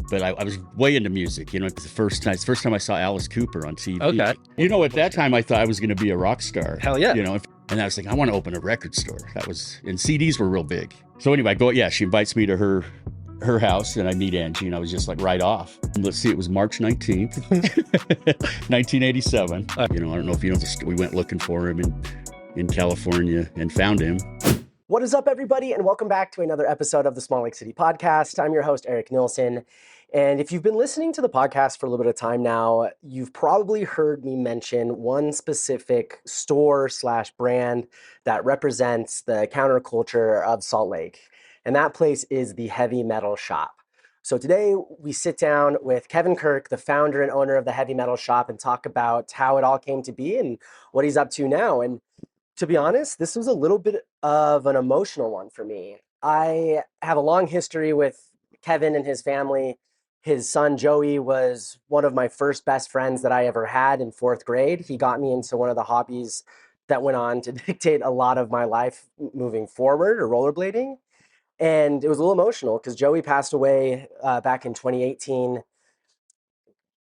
but I was way into music. It's the first time I saw Alice Cooper on TV. Okay. At that time I thought I was going to be a rock star. Hell yeah. And I was thinking, I want to open a record store. And CDs were real big. So anyway, she invites me to her house, and I meet Angie, and I was just like right off. Let's see, it was March 19th, 1987. I don't know if you know this, we went looking for him in California and found him. What is up, everybody, and welcome back to another episode of the Small Lake City Podcast. I'm your host, Eric Nilsson. And if you've been listening to the podcast for a little bit of time now, you've probably heard me mention one specific store/brand that represents the counterculture of Salt Lake. And that place is the Heavy Metal Shop. So today we sit down with Kevin Kirk, the founder and owner of the Heavy Metal Shop, and talk about how it all came to be and what he's up to now. And to be honest, this was a little bit of an emotional one for me. I have a long history with Kevin and his family. His son, Joey, was one of my first best friends that I ever had in fourth grade. He got me into one of the hobbies that went on to dictate a lot of my life moving forward, or rollerblading. And it was a little emotional because Joey passed away back in 2018.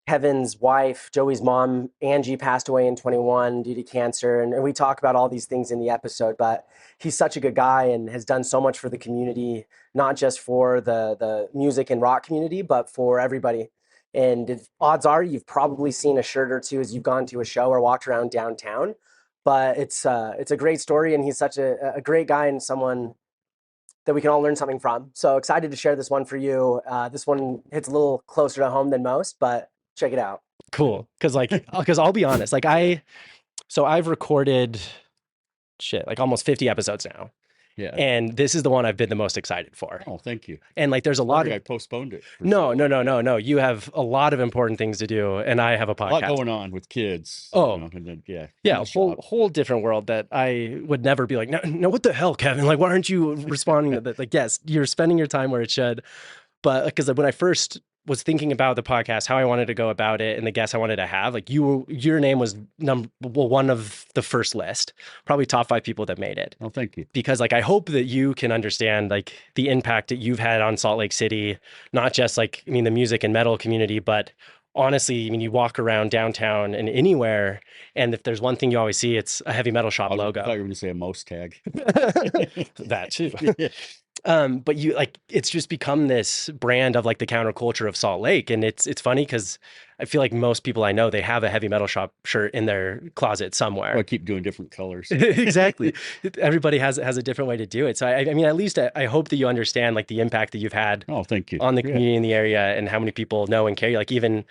Kevin's wife, Joey's mom, Angie, passed away in 21 due to cancer. And we talk about all these things in the episode, but he's such a good guy and has done so much for the community, not just for the music and rock community, but for everybody. And odds are you've probably seen a shirt or two as you've gone to a show or walked around downtown. But it's a great story, and he's such a great guy and someone that we can all learn something from. So excited to share this one for you. This one hits a little closer to home than most, but check it out. Cool. Because I'll be honest, I've recorded almost 50 episodes now. Yeah. And this is the one I've been the most excited for. Oh, thank you. And there's a lot of... I postponed it. No. You have a lot of important things to do, and I have a podcast. A lot going on with kids. Oh. And then, a whole different world that I would never be like, no, what the hell, Kevin? Why aren't you responding to that? Yes, you're spending your time where it should. But because when I first was thinking about the podcast, how I wanted to go about it, and the guests I wanted to have, your name was one of the first list, probably top 5 people that made it. Oh, thank you. Because I hope that you can understand the impact that you've had on Salt Lake City, not just the music and metal community, but honestly, you walk around downtown and anywhere, and if there's one thing you always see, it's a Heavy Metal Shop logo. I thought you were going to say a most tag. That too. But it's just become this brand of the counterculture of Salt Lake. And it's funny because I feel like most people I know, they have a Heavy Metal Shop shirt in their closet somewhere. Or I keep doing different colors. Exactly. Everybody has a different way to do it. So at least I hope that you understand the impact that you've had thank you. On the community in the area, and how many people know and care. Even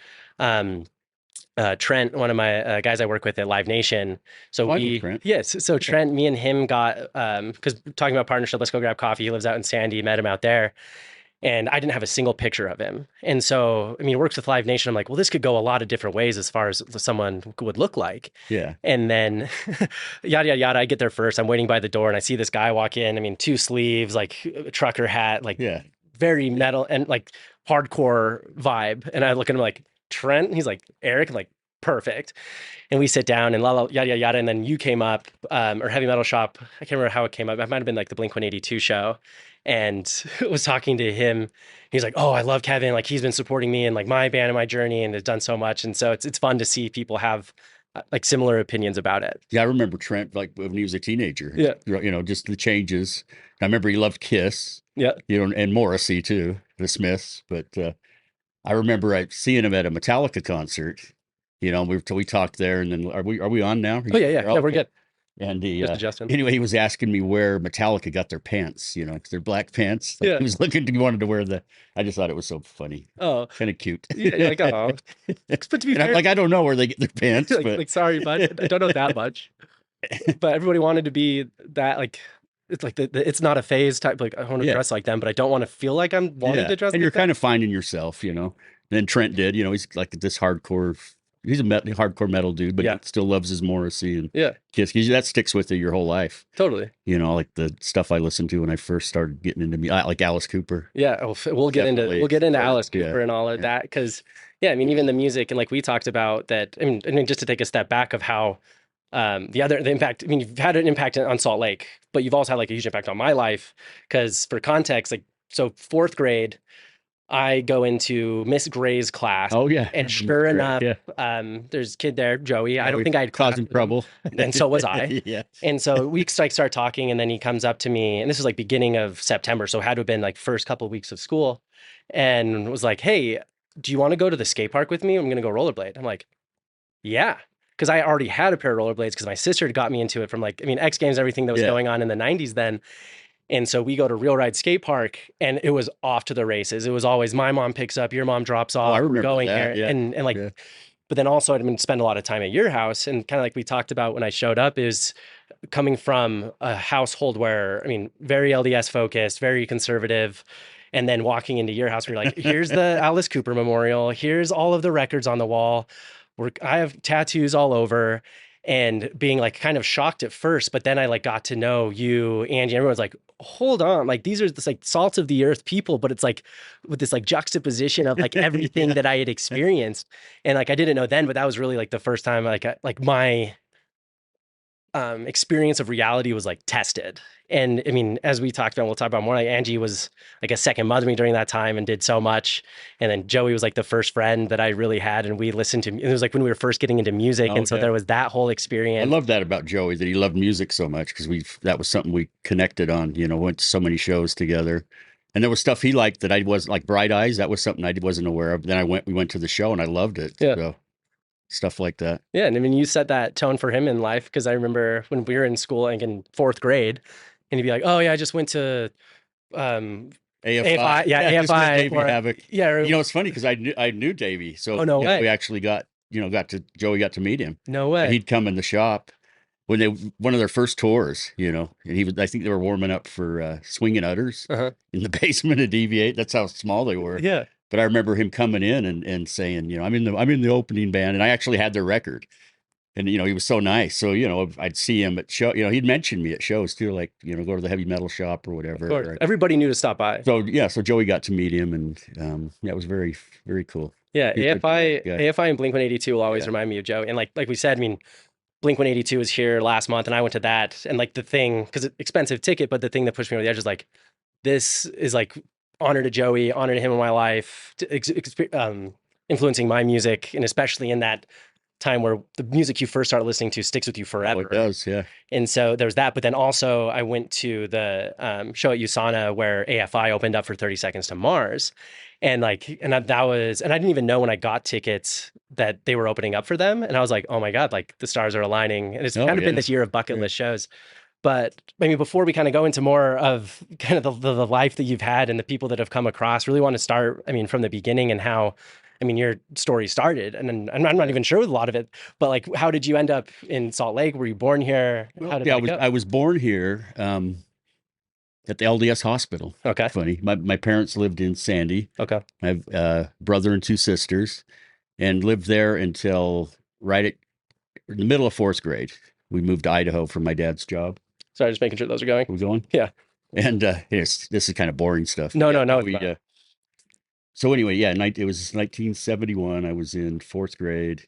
Trent, one of my guys I work with at Live Nation. So Trent. Yes. So Trent, me and him got, because talking about partnership, let's go grab coffee. He lives out in Sandy, met him out there. And I didn't have a single picture of him. And so, he works with Live Nation. I'm like, well, this could go a lot of different ways as far as someone would look like. Yeah. And then yada, yada, yada. I get there first. I'm waiting by the door and I see this guy walk in. 2 sleeves, a trucker hat, very metal and hardcore vibe. And I look at him like, Trent? He's like, Eric? I'm like, perfect. And we sit down and yada, yada, yada. And then you came up, or Heavy Metal Shop. I can't remember how it came up. It might have been the Blink-182 show. And was talking to him. He's like, oh, I love Kevin. He's been supporting me and my band and my journey and has done so much. And so it's fun to see people have similar opinions about it. Yeah, I remember Trent when he was a teenager. Yeah. Just the changes. I remember he loved Kiss. Yeah. And Morrissey too, the Smiths. But I remember seeing him at a Metallica concert. We talked there, and then are we on now? Oh yeah. Yeah, we're good. And anyway, he was asking me where Metallica got their pants, because they're black pants. Yeah. He wanted to wear I just thought it was so funny. Oh. Kind of cute. Yeah, oh. But to be fair, I don't know where they get their pants. but sorry, bud. I don't know that much. But everybody wanted to be that, it's it's not a phase type, I want to dress like them, but I don't want to feel like I'm wanting to dress and like you're that. kind of finding yourself, And then Trent did, he's this hardcore... He's a hardcore metal dude, but he still loves his Morrissey and Kiss. That sticks with you your whole life. Totally. The stuff I listened to when I first started getting into me, like Alice Cooper. Yeah, we'll get into Alice Cooper and all of that, because even the music and we talked about that. Just to take a step back of how the impact. You've had an impact on Salt Lake, but you've also had a huge impact on my life, because for context, so fourth grade. I go into Miss Gray's class. Oh yeah. And sure enough, yeah. there's a kid there, Joey. I don't think I had class causing with him, trouble. and so was I. yeah. And so we like start talking, and then he comes up to me, and this was like beginning of September, so it had to have been like first couple of weeks of school, and was like, "Hey, do you want to go to the skate park with me? I'm gonna go rollerblade." I'm like, "Yeah," because I already had a pair of rollerblades because my sister had got me into it from like, I mean, X Games, everything that was going on in the '90s then. And so we go to Real Ride Skate Park, and it was off to the races. It was always my mom picks up, your mom drops off. I remember we're going that. here, Yeah. and like, Yeah. but then also I'd been spend a lot of time at your house, and kind of like we talked about when I showed up is coming from a household where, I mean, very LDS focused, very conservative. And then walking into your house, where you're like, here's the Alice Cooper Memorial. Here's all of the records on the wall. I have tattoos all over, and being like kind of shocked at first, but then I like got to know you, Angie. Everyone's like, hold on, like these are this like salt of the earth people, but it's like with this like juxtaposition of like everything that I had experienced. And like I didn't know then, but that was really like the first time like my experience of reality was like tested. And I mean, as we talked about, we'll talk about more, like Angie was like a second mother to me during that time and did so much. And then Joey was like the first friend that I really had. And we listened to, it was like when we were first getting into music. And so there was that whole experience. I love that about Joey, that he loved music so much, because that was something we connected on, went to so many shows together. And there was stuff he liked that I was like Bright Eyes. That was something I wasn't aware of. Then we went to the show and I loved it. Yeah. So stuff like that. Yeah. And I mean, you set that tone for him in life, because I remember when we were in school, like in fourth grade, and he'd be like, oh yeah, I just went to AFI. Yeah, AFI. Davey Havoc. Yeah. It's funny because I knew Davey. So way. we actually Joey got to meet him. No way. And he'd come in the shop when one of their first tours, and I think they were warming up for Swingin' Utters in the basement of E48. That's how small they were. Yeah. But I remember him coming in and saying, I'm in the opening band, and I actually had their record. And, he was so nice. So, I'd see him at show, he'd mention me at shows too, like, go to the heavy metal shop or whatever. Right? Everybody knew to stop by. So, so Joey got to meet him, and it was very, very cool. Yeah. AFI and Blink-182 will always remind me of Joey. And like we said, I mean, Blink-182 was here last month, and I went to that. And like the thing, because it's expensive ticket, but the thing that pushed me over the edge is like, this is like honor to Joey, honor to him in my life, influencing my music, and especially in that time where the music you first started listening to sticks with you forever. Oh, it does, yeah. And so there was that, but then also I went to the show at USANA where AFI opened up for 30 Seconds to Mars, and I didn't even know when I got tickets that they were opening up for them, and I was like, oh my god, like the stars are aligning, and it's kind of been this year of bucket list shows. But maybe before we kind of go into more of kind of the life that you've had and the people that have come across, really want to start, I mean, from the beginning and how, I mean, your story started, and I'm not even sure with a lot of it, but like, how did you end up in Salt Lake? Were you born here? How did I was born here at the LDS hospital. Okay. Funny. My parents lived in Sandy. Okay. I have a brother and two sisters, and lived there until in the middle of fourth grade. We moved to Idaho for my dad's job. Sorry, just making sure those are going. Are we going? Yeah. And this is kind of boring stuff. No. So anyway, it was 1971. I was in fourth grade,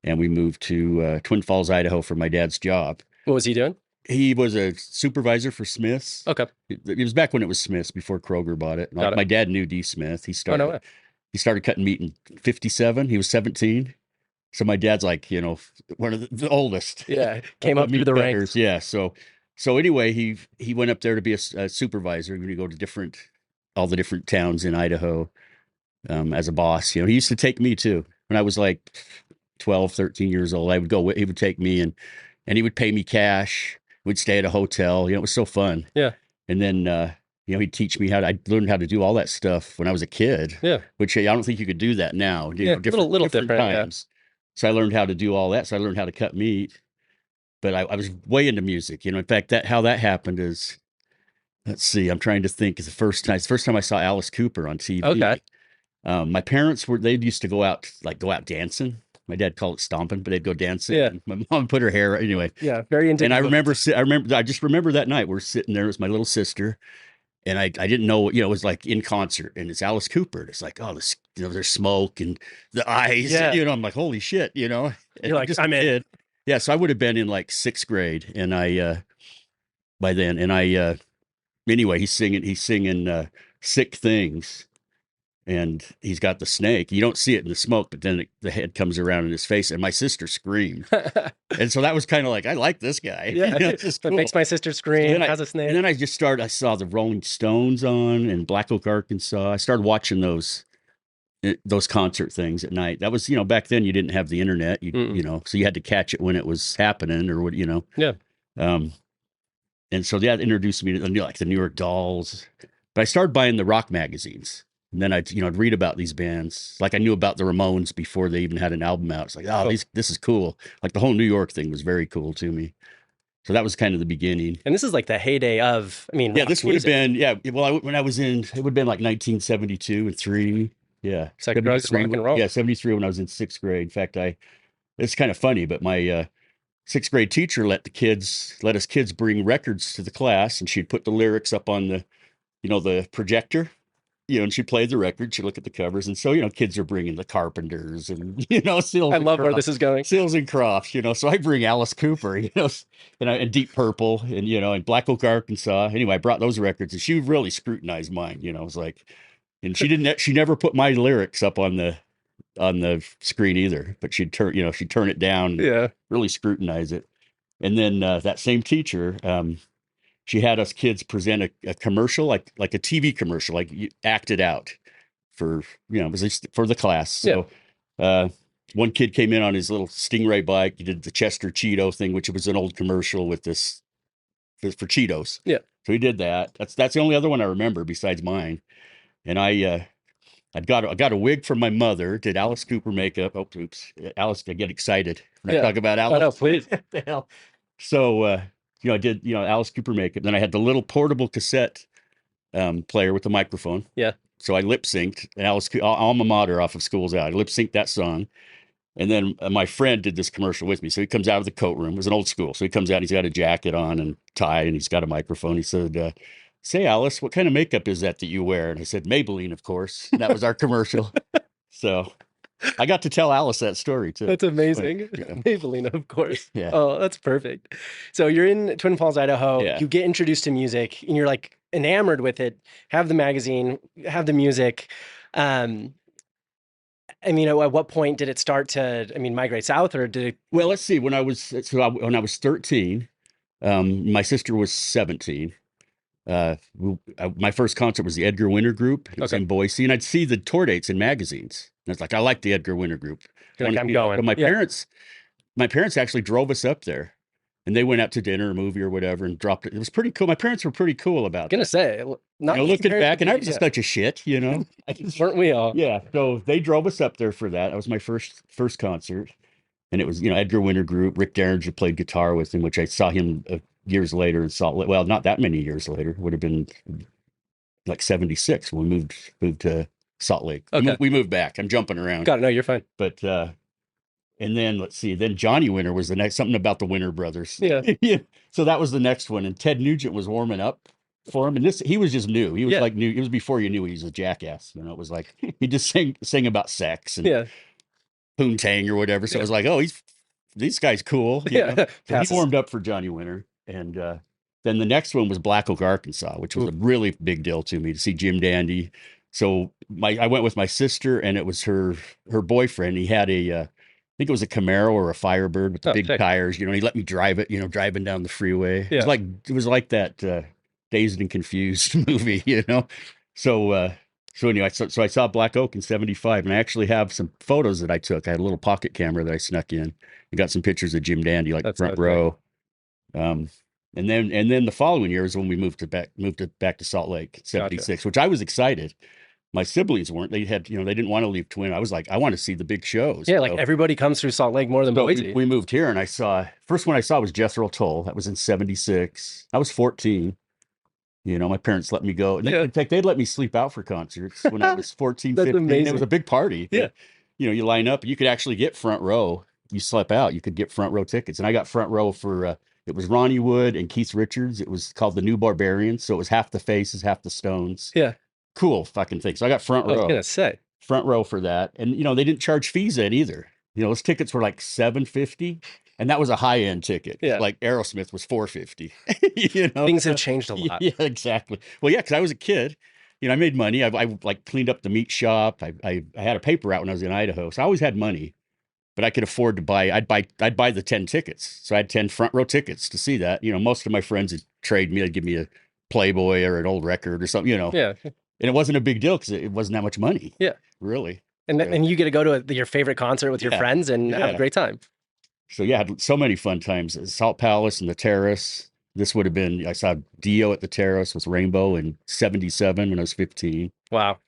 and we moved to Twin Falls, Idaho for my dad's job. What was he doing? He was a supervisor for Smith's. Okay. It was back when it was Smith's, before Kroger bought it. My dad knew D. Smith. He started cutting meat in 1957. He was 17. So my dad's like, one of the oldest. Yeah. Came up through the ranks. Yeah. So anyway, he went up there to be a supervisor. He would go to all the different towns in Idaho as a boss. He used to take me too. When I was like 12, 13 years old, I would go. He would take me, and he would pay me cash. We'd stay at a hotel. It was so fun. Yeah. And then he'd teach me I learned how to do all that stuff when I was a kid. Yeah. Which I don't think you could do that now. Yeah. Little different times. Yeah. So I learned how to do all that. So I learned how to cut meat. But I was way into music. In fact, how that happened is, let's see, I'm trying to think. It's the first time I saw Alice Cooper on TV. Okay. My parents they used to go out dancing. My dad called it stomping, but they'd go dancing. Yeah. My mom put her hair anyway. Yeah, very into. And I just remember that night we're sitting there. It was my little sister, and I didn't know. It was like in concert, and it's Alice Cooper. And it's like, oh, this, there's smoke and the eyes. Yeah. I'm like, holy shit, And you're like, just I'm in. Yeah, so I would have been in like sixth grade, and by then, anyway, he's singing Sick Things. and he's got the snake. You don't see it in the smoke, but then the head comes around in his face, and my sister screamed. And so that was kind of like, I like this guy. Yeah, you know, it's just it cool. makes my sister scream. Has a snake. And then I saw the Rolling Stones on in Black Oak, Arkansas. I started watching those concert things at night. That was, back then you didn't have the internet, so you had to catch it when it was happening or what, Yeah. And so that introduced me to the New York Dolls. But I started buying the rock magazines. And then I'd read about these bands. Like I knew about the Ramones before they even had an album out. It's like, this is cool. Like the whole New York thing was very cool to me. So that was kind of the beginning. And this is like the heyday of, this would have been, when I was it would have been like 1972 and 3. Yeah. Sex, drugs, rock and roll. Yeah, 73 when I was in 6th grade. In fact, it's kind of funny, but my 6th grade teacher let us kids bring records to the class, and she'd put the lyrics up on the projector, and she'd play the record. She'd look at the covers. And so, kids are bringing the Carpenters and, Seals. I love where this is going. Seals and Crofts, so I bring Alice Cooper, and Deep Purple and Black Oak, Arkansas. Anyway, I brought those records, and she really scrutinized mine, it was like, and she never put my lyrics up on the screen either, but she'd turn it down, really scrutinize it. And then that same teacher, she had us kids present a commercial, like a TV commercial, like you acted out for, it was for the class. So one kid came in on his little Stingray bike. He did the Chester Cheeto thing, which was an old commercial with this for Cheetos. Yeah. So he did that. That's the only other one I remember besides mine. And I got a wig from my mother, did Alice Cooper makeup. Oh, oops. Alice, I get excited when I talk about Alice. Oh, no, please. What the hell? So, I did, Alice Cooper makeup. Then I had the little portable cassette player with the microphone. Yeah. So I lip synced Alice, alma mater off of School's Out. I lip synced that song. And then my friend did this commercial with me. So he comes out of the coat room. It was an old school. So he comes out, he's got a jacket on and tie, and he's got a microphone. He said, say, Alice, what kind of makeup is that you wear? And I said, Maybelline, of course. And that was our commercial. So I got to tell Alice that story too. That's amazing. Maybelline, of course. Yeah. Oh, that's perfect. So you're in Twin Falls, Idaho. Yeah. You get introduced to music, and you're like enamored with it. Have the magazine, have the music. At what point did it start to, migrate south, or did it? Well, let's see. When I was 13, my sister was 17. My first concert was the Edgar Winter Group. It was in Boise, and I'd see the tour dates in magazines. And it's like, I like the Edgar Winter Group. Like, I'm going. But my parents actually drove us up there, and they went out to dinner, a movie or whatever, and dropped it. It was pretty cool. My parents were pretty cool about it. I was gonna say, looking back, and I was just such a shit, Weren't we all? Yeah. So they drove us up there for that. That was my first concert. And it was, Edgar Winter Group. Rick Derringer played guitar with him, which I saw him years later in Salt Lake. Well, not that many years later. It would have been like 76 when we moved to Salt Lake. Okay. We moved back. I'm jumping around. Got it. No, you're fine. But and then let's see. Then Johnny Winter was the next. Something about the Winter Brothers. Yeah. Yeah. So that was the next one. And Ted Nugent was warming up for him. And he was just new. He was like new. It was before you knew he was a jackass. It was like he just sing about sex and poontang or whatever. So it was like, oh, this guy's cool. So he warmed up for Johnny Winter. And then the next one was Black Oak, Arkansas, which was a really big deal to me to see Jim Dandy. So I went with my sister, and it was her boyfriend. He had I think it was a Camaro or a Firebird with the big tires. He let me drive it. Driving down the freeway. Yeah. It was like that Dazed and Confused movie. So anyway, so I saw Black Oak in 75, and I actually have some photos that I took. I had a little pocket camera that I snuck in. I got some pictures of Jim Dandy, like front row. And then the following year is when we moved back to Salt Lake, 76, which I was excited. My siblings weren't. They had, they didn't want to leave Twin. I was like, I want to see the big shows. Yeah, like everybody comes through Salt Lake more than Boise. We moved here, and first one I saw was Jethro Tull. That was in 76. I was 14. My parents let me go. And in fact, they'd let me sleep out for concerts when I was 14, 15. Amazing. It was a big party. Yeah. You line up, you could actually get front row. You slept out, you could get front row tickets. And I got front row for, it was Ronnie Wood and Keith Richards. It was called the New Barbarians. So it was half the Faces, half the Stones. Yeah. Cool fucking thing. So I got front row. I was going to say. Front row for that. And, they didn't charge fees then either. Those tickets were like $750. And that was a high-end ticket. Yeah. Like Aerosmith was $450. Things have changed a lot. Yeah, exactly. Well, yeah, because I was a kid. I made money. I like cleaned up the meat shop. I had a paper route when I was in Idaho, so I always had money. But I could afford to buy. I'd buy the 10 tickets. So I had 10 front row tickets to see that. Most of my friends would trade me. They'd give me a Playboy or an old record or something. Yeah. And it wasn't a big deal because it wasn't that much money. Yeah. Really. And you get to go to your favorite concert with your friends and have a great time. So yeah, I had so many fun times. Salt Palace and the Terrace. This would have been, I saw Dio at the Terrace with Rainbow in 77 when I was 15. Wow.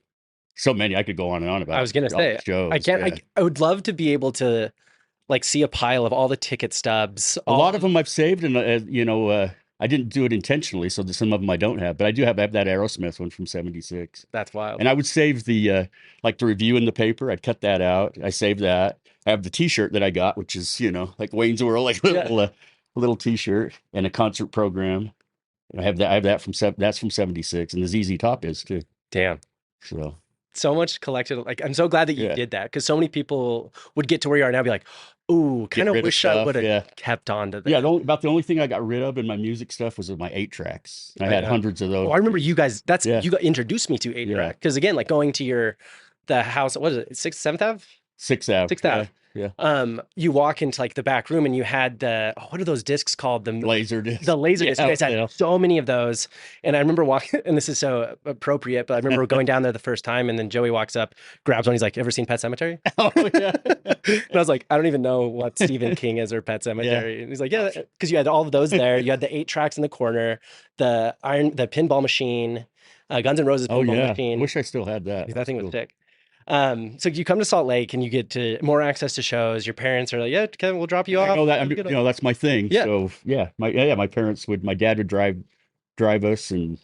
So many. I could go on and on about. I was going to say, shows. I can't, I would love to be able to like see a pile of all the ticket stubs. A lot of them I've saved, and I didn't do it intentionally, so some of them I don't have, but I do have that Aerosmith one from 76. That's wild. And I would save the like the review in the paper. I'd cut that out. I saved that. I have the T-shirt that I got, which is like Wayne's World, like little T-shirt and a concert program. I have that from that's from 76, and the ZZ Top is too. Damn. So much collected. Like, I'm so glad that you did that, because so many people would get to where you are now and be like, ooh, kind of wish I would have kept on to that. Yeah, about the only thing I got rid of in my music stuff was my 8-tracks. I had hundreds of those. Oh, I remember you guys, you got introduced me to 8-track. Because again, like going to the house, what is it, 6th, 7th Ave? 6th Ave. 6th Ave. Yeah. You walk into like the back room and you had what are those discs called? The laser discs. The laser discs. You guys had so many of those. And I remember walking, and this is so appropriate, but I remember going down there the first time, and then Joey walks up, grabs one. He's like, "Ever seen Pet Sematary?" Oh yeah. And I was like, I don't even know what Stephen King is or Pet Sematary. And he's like, yeah, because you had all of those there. You had the 8-tracks in the corner, the pinball machine, Guns N' Roses pinball machine. I wish I still had that. That thing was sick. So you come to Salt Lake and you get to more access to shows. Your parents are like, "Yeah, Kevin, we'll drop you off." That's my thing. Yeah. So my parents my dad would drive us, and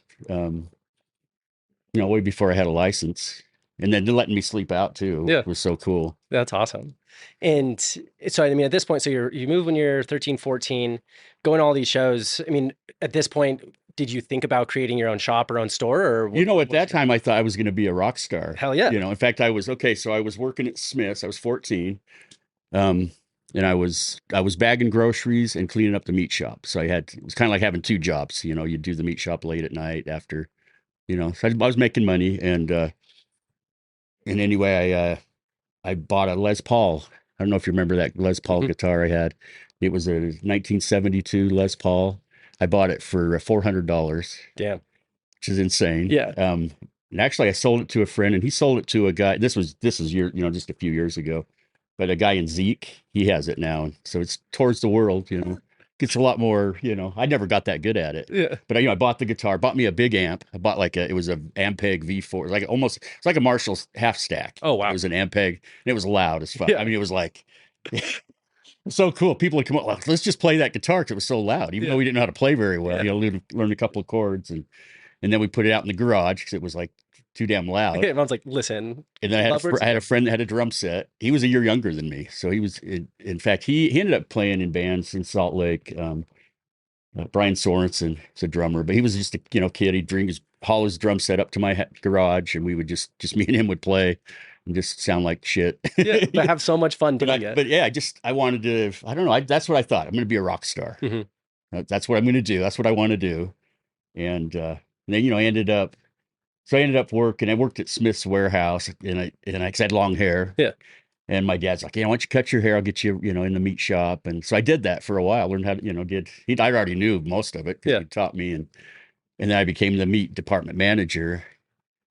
way before I had a license, and then letting me sleep out too. Yeah. It was so cool. That's awesome. And so, I mean, at this point, so you move when you're 13, 14, going to all these shows. I mean, at this point, did you think about creating your own shop or own store? Or at that time, I thought I was going to be a rock star. Hell yeah. In fact, I was so I was working at Smith's. I was 14. And I was bagging groceries and cleaning up the meat shop. So it was kind of like having 2 jobs. You'd do the meat shop late at night after, so I was making money. And anyway, I bought a Les Paul. I don't know if you remember that Les Paul guitar I had. It was a 1972 Les Paul. I bought it for $400. Damn. Which is insane. Yeah. And actually I sold it to a friend, and he sold it to a guy. This is just a few years ago, but a guy in Zeke, he has it now. So it's towards the world, It's a lot more, I never got that good at it. Yeah. But I bought the guitar, bought me a big amp. I bought it was a Ampeg V4. It's like a Marshall's half stack. Oh, wow. It was an Ampeg, and it was loud as fuck. Yeah. I mean, it was like, so cool. People would come up, like, let's just play that guitar because it was so loud, even though we didn't know how to play very well. Learned a couple of chords, and then we put it out in the garage because it was like too damn loud. Okay, Mom's like, listen. And then I had a friend that had a drum set. He was a year younger than me, so he was. In fact, he ended up playing in bands in Salt Lake. Brian Sorensen is a drummer, but he was just a kid. He'd haul his drum set up to my garage, and we would just me and him would play and just sound like shit. Yeah, but have so much fun doing it. But yeah, I wanted to. I don't know. That's what I thought. I'm going to be a rock star. Mm-hmm. That's what I'm going to do. That's what I want to do. And then I ended up working. I worked at Smith's warehouse, and I 'cause I had long hair. Yeah. And my dad's like, why don't you cut your hair? I'll get you, in the meat shop. And so I did that for a while. Learned how to, I already knew most of it. Yeah. He taught me. And then I became the meat department manager.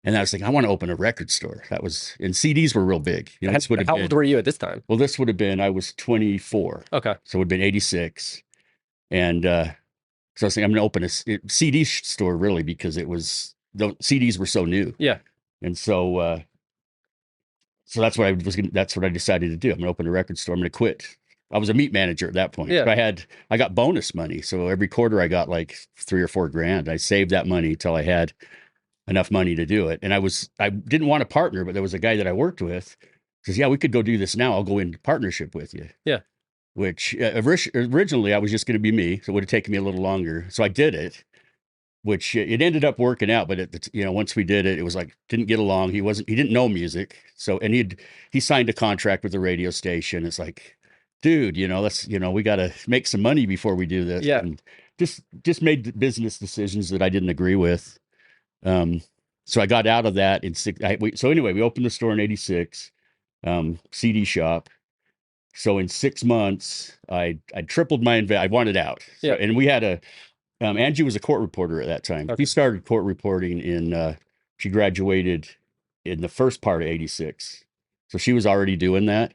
And I was thinking, I want to open a record store. And CDs were real big. How old were you at this time? Well, this would have been, I was 24. Okay. So it would have been 86. And so I was thinking, I'm going to open a CD store, really, because the CDs were so new. Yeah. And so that's what I decided to do. I'm going to open a record store. I'm going to quit. I was a meat manager at that point. Yeah. But I got bonus money. So every quarter I got like $3 or $4 grand. I saved that money till I had enough money to do it. And I didn't want to partner, but there was a guy that I worked with says, yeah, we could go do this now. I'll go into partnership with you. Yeah. Which originally I was just going to be me. So it would have taken me a little longer. So I did it. Which it ended up working out, but once we did it, it was like, didn't get along. He didn't know music. So, and he signed a contract with the radio station. It's like, dude, we got to make some money before we do this. Yeah. And just made business decisions that I didn't agree with. So I got out of that in so anyway, we opened the store in 86, CD shop. So in 6 months, I tripled my invest. I wanted out. So, and we had Angie was a court reporter at that time. Okay. She started court reporting she graduated in the first part of 86. So she was already doing that.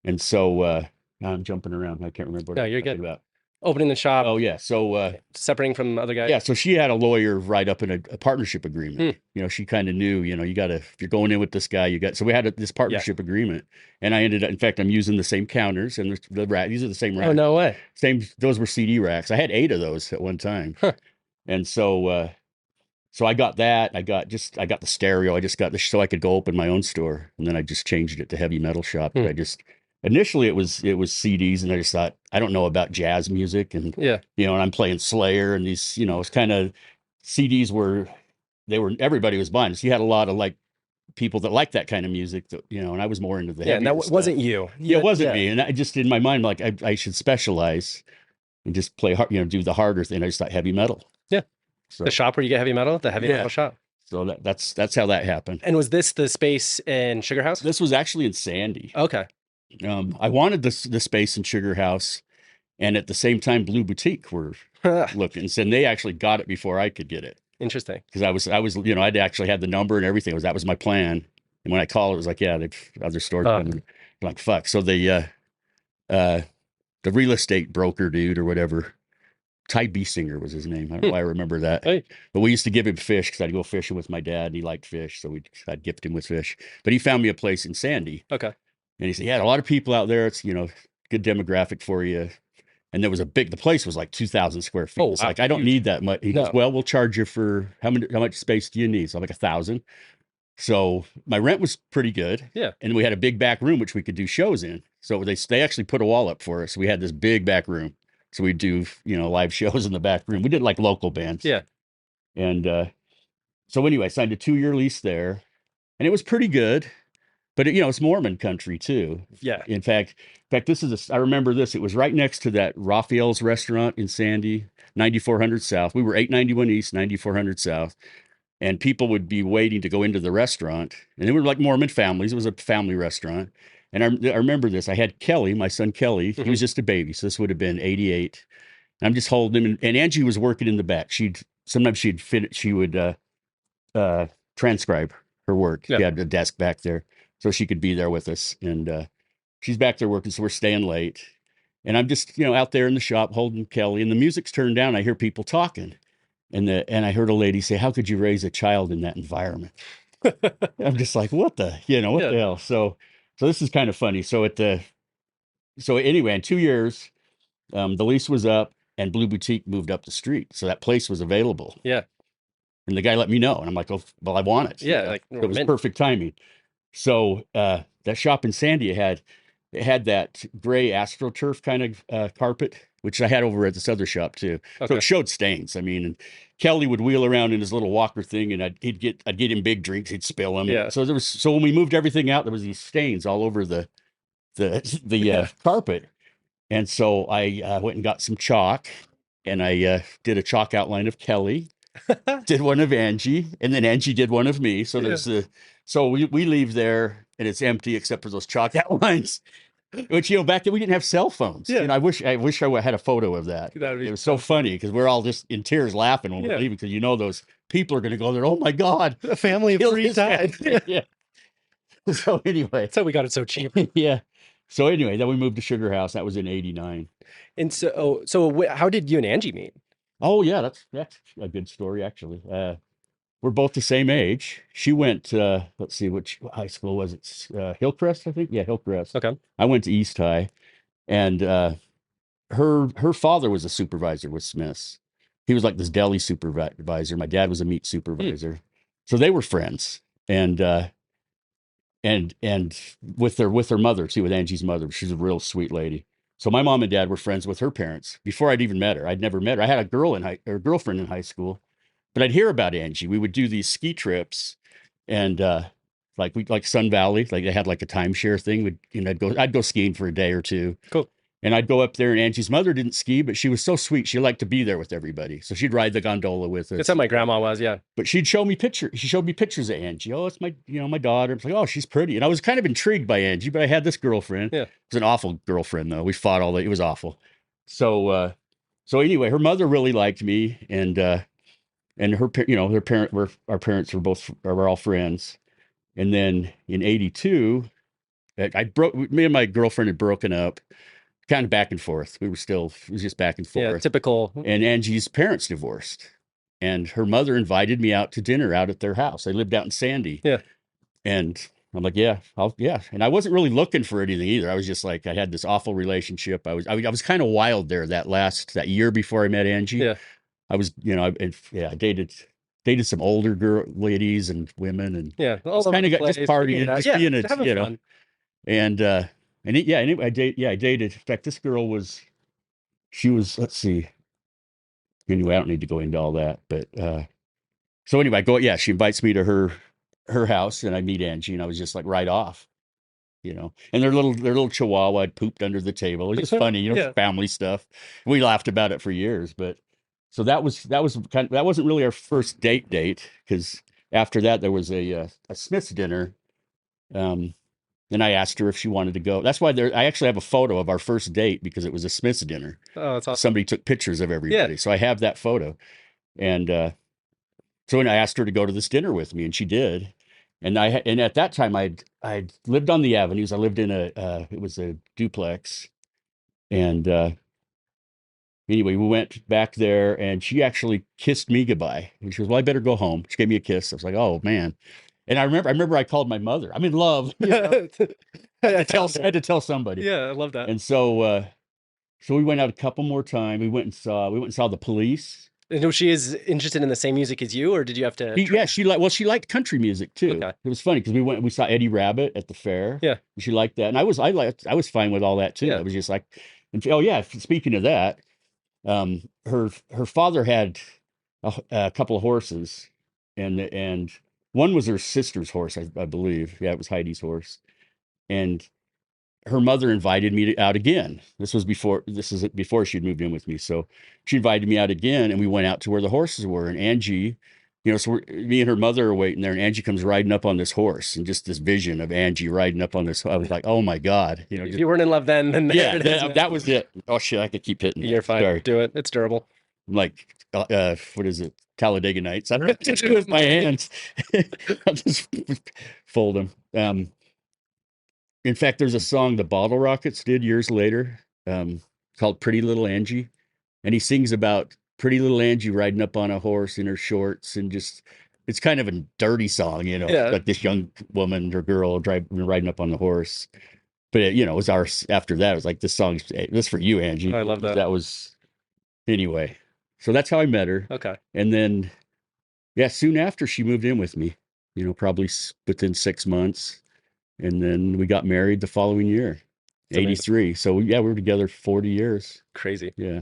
And so I'm jumping around. I can't remember what No, I'm you're talking good. about. Opening the shop. Oh, yeah. So separating from other guys. yeah, so she had a lawyer write up a partnership agreement. She kind of knew, you got to, if you're going in with this guy, so we had this partnership agreement. And I ended up, in fact, I'm using the same counters and the rack. These are the same racks. Oh, no way. Those were CD racks. I had 8 of those at one time. Huh. And so I got that. I got the stereo. I just got this so I could go open my own store. And then I just changed it to heavy metal shop. Initially it was CDs, and I just thought, I don't know about jazz music, and and I'm playing Slayer, and these, it's kind of CDs everybody was buying. So you had a lot of like people that like that kind of music, that, and I was more into the and that wasn't you. Yeah, it wasn't me. And I just, in my mind, like I should specialize and just play hard, do the harder thing. I just thought heavy metal. Yeah. So the shop where you get heavy metal, the heavy metal shop. So that's how that happened. And was this the space in Sugar House? This was actually in Sandy. Okay. I wanted the space in Sugar House, and at the same time, Blue Boutique were looking, and they actually got it before I could get it. Interesting. Because I was, I'd actually had the number and everything. That was my plan. And when I called, it was like, yeah, they've other stores coming. I'm like, fuck. So the real estate broker dude or whatever, Ty Biesinger was his name. I don't know why I remember that. Hey. But we used to give him fish because I'd go fishing with my dad, and he liked fish, so I'd gift him with fish. But he found me a place in Sandy. Okay. And he said, yeah, a lot of people out there. It's, good demographic for you. And there was the place was like 2,000 square feet. It's like, I don't need that much. He goes, well, we'll charge you for how much space do you need? So I'm like 1,000. So my rent was pretty good. Yeah. And we had a big back room, which we could do shows in. So they actually put a wall up for us. We had this big back room. So we'd do, live shows in the back room. We did like local bands. Yeah. And so anyway, I signed a 2-year lease there, and it was pretty good. But it's Mormon country too. Yeah. In fact, I remember this. It was right next to that Raphael's restaurant in Sandy, 9400 South. We were 891 East, 9400 South, and people would be waiting to go into the restaurant, and they were like Mormon families. It was a family restaurant, and I remember this. I had Kelly, my son Kelly. He was just a baby, so this would have been 88. And I'm just holding him, and Angie was working in the back. She would transcribe her work. Yeah. She had a desk back there, so she could be there with us. And she's back there working, so we're staying late. And I'm just, out there in the shop holding Kelly, and the music's turned down. I hear people talking. And I heard a lady say, how could you raise a child in that environment? I'm just like, what the hell? So this is kind of funny. So anyway, in 2 years, the lease was up, and Blue Boutique moved up the street. So that place was available. Yeah. And the guy let me know, and I'm like, oh, well, I want it. Yeah. It was perfect timing. So that shop in Sandy, it had that gray AstroTurf kind of carpet, which I had over at this other shop too. Okay. So it showed stains. I mean, and Kelly would wheel around in his little walker thing, and I'd get him big drinks, he'd spill them. Yeah. So when we moved everything out, there was these stains all over the carpet. And so I went and got some chalk, and I did a chalk outline of Kelly, did one of Angie, and then Angie did one of me. So so we leave there, and it's empty except for those chalk outlines. Which, back then we didn't have cell phones. Yeah. And I wish I had a photo of that. It was so funny because we're all just in tears laughing when we're leaving, because those people are going to go there. Oh my God, a family of 3 died. Yeah. So anyway, that's how we got it so cheap. Yeah. So anyway, then we moved to Sugar House. That was in 89. And so how did you and Angie meet? Oh yeah, that's a good story actually. We're both the same age. She went, let's see, which high school was it? Hillcrest, I think. Yeah, Hillcrest. Okay. I went to East High, and her father was a supervisor with Smith's. He was like this deli supervisor. My dad was a meat supervisor. So they were friends. And with their mother too, with Angie's mother. She's a real sweet lady. So my mom and dad were friends with her parents before I'd even met her. I'd never met her. I had a girlfriend in high school, but I'd hear about Angie. We would do these ski trips, and like Sun Valley, like they had like a timeshare thing. I'd go skiing for a day or two. Cool. And I'd go up there, and Angie's mother didn't ski, but she was so sweet. She liked to be there with everybody. So she'd ride the gondola with us. That's how my grandma was, yeah. But she'd show me pictures. She showed me pictures of Angie. Oh, it's my, my daughter. I was like, oh, she's pretty. And I was kind of intrigued by Angie, but I had this girlfriend. Yeah. It was an awful girlfriend, though. We fought all day. It was awful. So, so anyway, her mother really liked me, and her, our parents were all friends. And then in '82, me and my girlfriend had broken up, kind of back and forth. It was just back and forth. Yeah, typical. And Angie's parents divorced, and her mother invited me out to dinner out at their house. They lived out in Sandy. Yeah. And I'm like, yeah. And I wasn't really looking for anything either. I was just like, I had this awful relationship. I was kind of wild there that year before I met Angie. Yeah. I was, I dated some older ladies and women, and kind of got just partying, just being fun. Anyway, I dated. In fact, this girl let's see. Anyway, I don't need to go into all that, but so anyway, she invites me to her house, and I meet Angie, and I was just like right off, and their little chihuahua had pooped under the table. It was just funny, family stuff. We laughed about it for years, but so that wasn't really our first date, because after that there was a Smith's dinner. And I asked her if she wanted to go. That's why I actually have a photo of our first date, because it was a Smith's dinner. Oh, that's awesome. Somebody took pictures of everybody. Yeah. So I have that photo. And so when I asked her to go to this dinner with me, and she did. And at that time I'd lived on the avenues. I lived in it was a duplex. And anyway, we went back there, and she actually kissed me goodbye. And she goes, well, I better go home. She gave me a kiss. I was like, oh man. And I remember I called my mother. I'm in love. I had to tell somebody. Yeah, I love that. And so we went out a couple more times. We went and saw the Police. And she is interested in the same music as you, or did you have to? She liked country music too. Okay. It was funny because we saw Eddie Rabbit at the fair. Yeah. She liked that. And I was fine with all that too. Yeah. I was just like, speaking of that, her father had a couple of horses, and one was her sister's horse, I believe. Yeah, it was Heidi's horse. And her mother invited me out again. This is before she'd moved in with me. So she invited me out again, and we went out to where the horses were. And Angie, so me and her mother are waiting there, and Angie comes riding up on this horse, and just this vision of Angie riding up on this. I was like, oh my God. If you weren't in love then yeah, that was it. Oh shit, I could keep hitting. You're fine. Sorry. Do it. It's durable. I'm like, what is it? Talladega Nights. I don't have to do it with my hands. I'll just fold them. In fact, there's a song the Bottle Rockets did years later, called Pretty Little Angie. And he sings about pretty little Angie riding up on a horse in her shorts, and it's kind of a dirty song, like this young woman or girl riding up on the horse. But it was after that, it was like, this song's this for you, Angie. I love that. That was, anyway. So that's how I met her. Okay. And then, soon after she moved in with me, probably within 6 months. And then we got married the following year, 83. So we were together 40 years. Crazy. Yeah.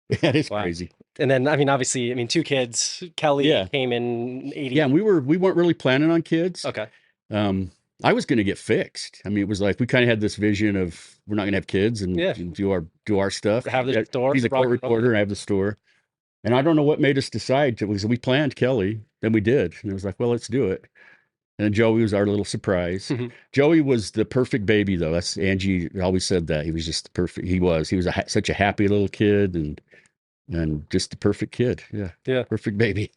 Yeah, it's crazy. And then, obviously, 2 kids. Kelly came in 80. Yeah, and we weren't really planning on kids. Okay. I was going to get fixed. It was like, we kind of had this vision of, we're not going to have kids and do our stuff. Have the store. He's a court reporter, and I have the store. And I don't know what made us decide to, because we planned Kelly, then we did. And it was like, well, let's do it. And Joey was our little surprise. Mm-hmm. Joey was the perfect baby, though. That's Angie always said that. He was just the perfect. He was such a happy little kid, and just the perfect kid. Yeah. Yeah. Perfect baby.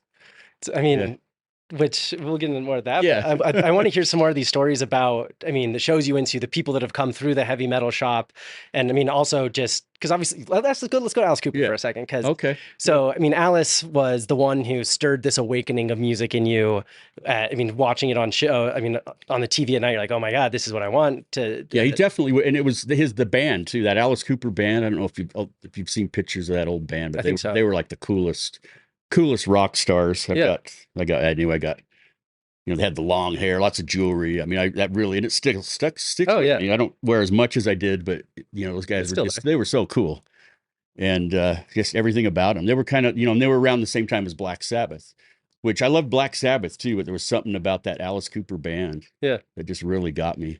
Which we'll get into more of that. Yeah. But I want to hear some more of these stories about, the shows you went to, the people that have come through the heavy metal shop. And also just, because obviously, let's go to Alice Cooper for a second. Okay. So, Alice was the one who stirred this awakening of music in you. Watching it on show, on the TV at night, you're like, oh my God, this is what I want to. Yeah, he definitely, and it was the band too, that Alice Cooper band. I don't know if you've seen pictures of that old band, but they were like the coolest rock stars. I got, they had the long hair, lots of jewelry. That really, and it stuck. Oh yeah. I don't wear as much as I did, but those guys they were so cool. And just everything about them. They were kind of, and they were around the same time as Black Sabbath, which I loved Black Sabbath too, but there was something about that Alice Cooper band that just really got me.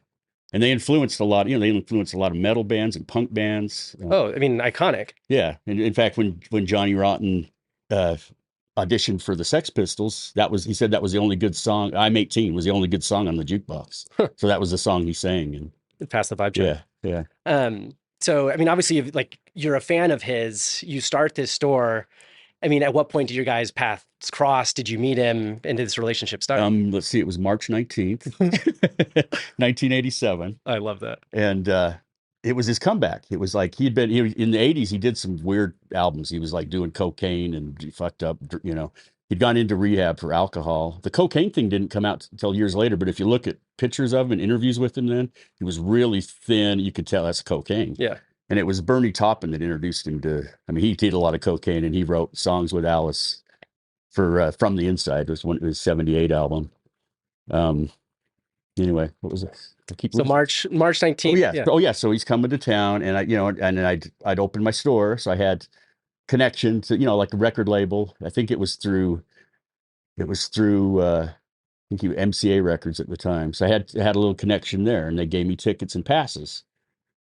and they influenced a lot. You know, they influenced a lot of metal bands and punk bands. Oh, I mean, iconic. Yeah, and in fact, when Johnny Rotten auditioned for the Sex Pistols, he said that was the only good song. I'm 18 was the only good song on the jukebox. So that was the song he sang. And Pass the vibe check. yeah. So I mean, obviously, like you're a fan of his. You start this store. I mean, at what point did your guys' paths cross? Did you meet him? And did this relationship start? Let's see, it was March 19th, 1987. I love that. And it was his comeback. It was like in the 80s, he did some weird albums. He was like doing cocaine and he fucked up, you know. He'd gone into rehab for alcohol. The cocaine thing didn't come out until years later, but if you look at pictures of him and interviews with him then, he was really thin. You could tell that's cocaine. Yeah. And it was Bernie Taupin that introduced him he did a lot of cocaine and he wrote songs with Alice for From the Inside. It was his 78 album. Anyway, what was this? March 19th. Oh yeah. Oh yeah. So he's coming to town and I'd opened my store. So I had connection to, like a record label. I think it was through I think MCA Records at the time. So I had a little connection there and they gave me tickets and passes.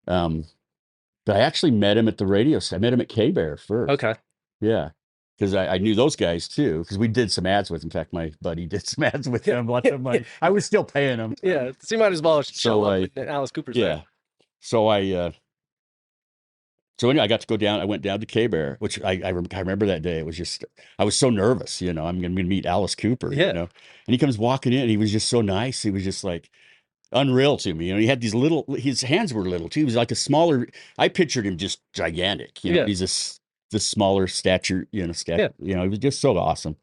But I actually met him at the radio. I met him at K-Bear first. Okay. Yeah. Because I knew those guys too. Because we did some ads with. In fact, my buddy did some ads with him. Lots of money. I was still paying him. Yeah. So you might as well show up at Alice Cooper's. Yeah. There. So anyway, I got to go down. I went down to K-Bear, which I remember that day. It was just, I was so nervous. I'm going to meet Alice Cooper. Yeah. And he comes walking in. And he was just so nice. He was just like unreal to me. He had these his hands were little too. He was like I pictured him just gigantic. He's this smaller stature, he was just so awesome.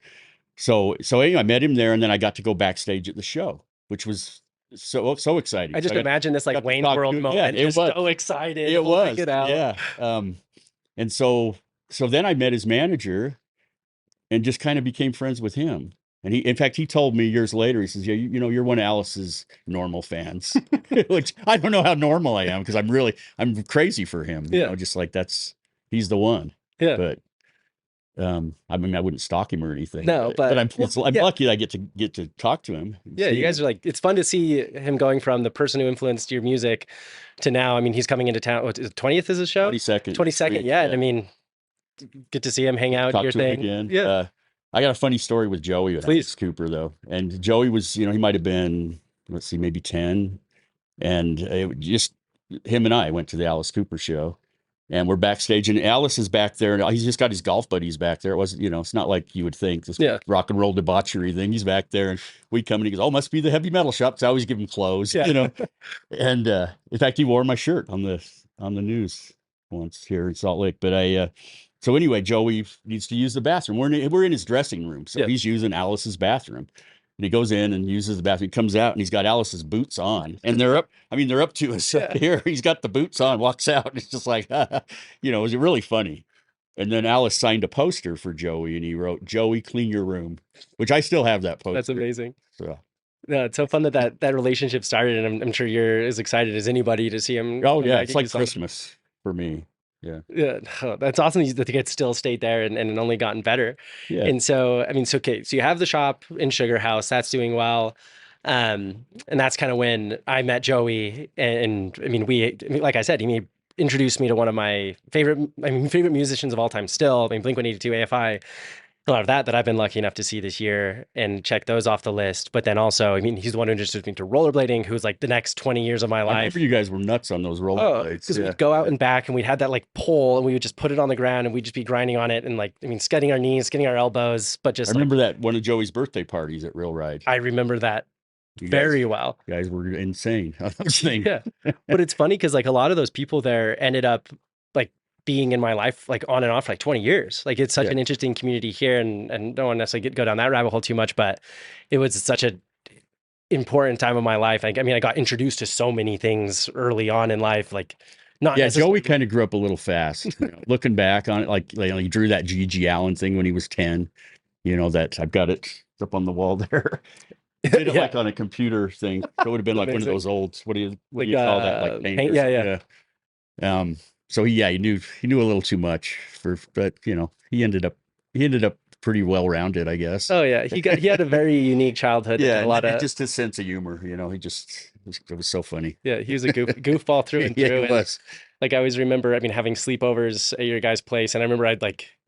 So anyway, I met him there and then I got to go backstage at the show, which was so exciting. I just imagine this like Wayne's World moment. Yeah, it was so excited. It was. It out. Yeah. And so then I met his manager and just kind of became friends with him. And in fact, he told me years later, he says, yeah, you're one of Alice's normal fans, which I don't know how normal I am because I'm crazy for him. Just like he's the one. Yeah. But I mean, I wouldn't stalk him or anything. No, but I'm lucky that I get to talk to him. Yeah, you guys are like, it's fun to see him going from the person who influenced your music to now. I mean, he's coming into town. What is it, 20th is his show? 22nd. Yeah. And I mean, get to see him hang out. Talk your to thing. Him again. Yeah. I got a funny story with Joey with Alice Cooper though. And Joey was, he might have been, let's see, maybe 10. And it just him and I went to the Alice Cooper show. And we're backstage, and Alice is back there, and he's just got his golf buddies back there. It wasn't, it's not like you would think this rock and roll debauchery thing. He's back there, and we come and he goes, "Oh, must be the heavy metal shop." So I always give him clothes, And in fact, he wore my shirt on the news once here in Salt Lake. But so anyway, Joey needs to use the bathroom. We're in his dressing room, so he's using Alice's bathroom. And he goes in and uses the bathroom. He comes out and he's got Alice's boots on, and they're up to us here. He's got the boots on, walks out. And it's just like, it was really funny. And then Alice signed a poster for Joey, and he wrote, "Joey, clean your room," which I still have that poster. That's amazing. So. Yeah, it's so fun that relationship started, and I'm sure you're as excited as anybody to see him. Oh yeah, it's like Christmas for me. Yeah. Yeah. Oh, that's awesome that it still stayed there and only gotten better. Yeah. And so, I mean, so you have the shop in Sugar House, that's doing well. And that's kind of when I met Joey. And I mean, like I said, he introduced me to one of my favorite musicians of all time still. I mean, Blink-182, AFI. A lot of that I've been lucky enough to see this year and check those off the list. But then also, I mean, he's the one who introduced me to rollerblading, who's like the next 20 years of my life. I remember you guys were nuts on those rollerblades. Because we'd go out and back and we'd had that like pole and we would just put it on the ground and we'd just be grinding on it and scudding our knees, scudding our elbows. But just I remember that one of Joey's birthday parties at Real Ride. I remember that very well. You guys were insane on those things. Yeah. But it's funny because like a lot of those people there ended up like being in my life like on and off for like 20 years. Like it's such an interesting community here and don't want to necessarily go down that rabbit hole too much, but it was such a important time of my life. Like, I mean, I got introduced to so many things early on in life, like not Joey kind of grew up a little fast. Looking back on it, like he drew that G.G. Allen thing when he was 10, that I've got it up on the wall there. He did it like on a computer thing. So it would have been like one of those old, what do you call that? Like paint. So he knew a little too much but he ended up pretty well rounded, I guess. Oh yeah, he had a very unique childhood. Yeah, a lot of just his sense of humor. It was so funny. yeah, he was a goofball through and Yeah, through. he was. Like I always remember, I mean, having sleepovers at your guys' place, and I remember I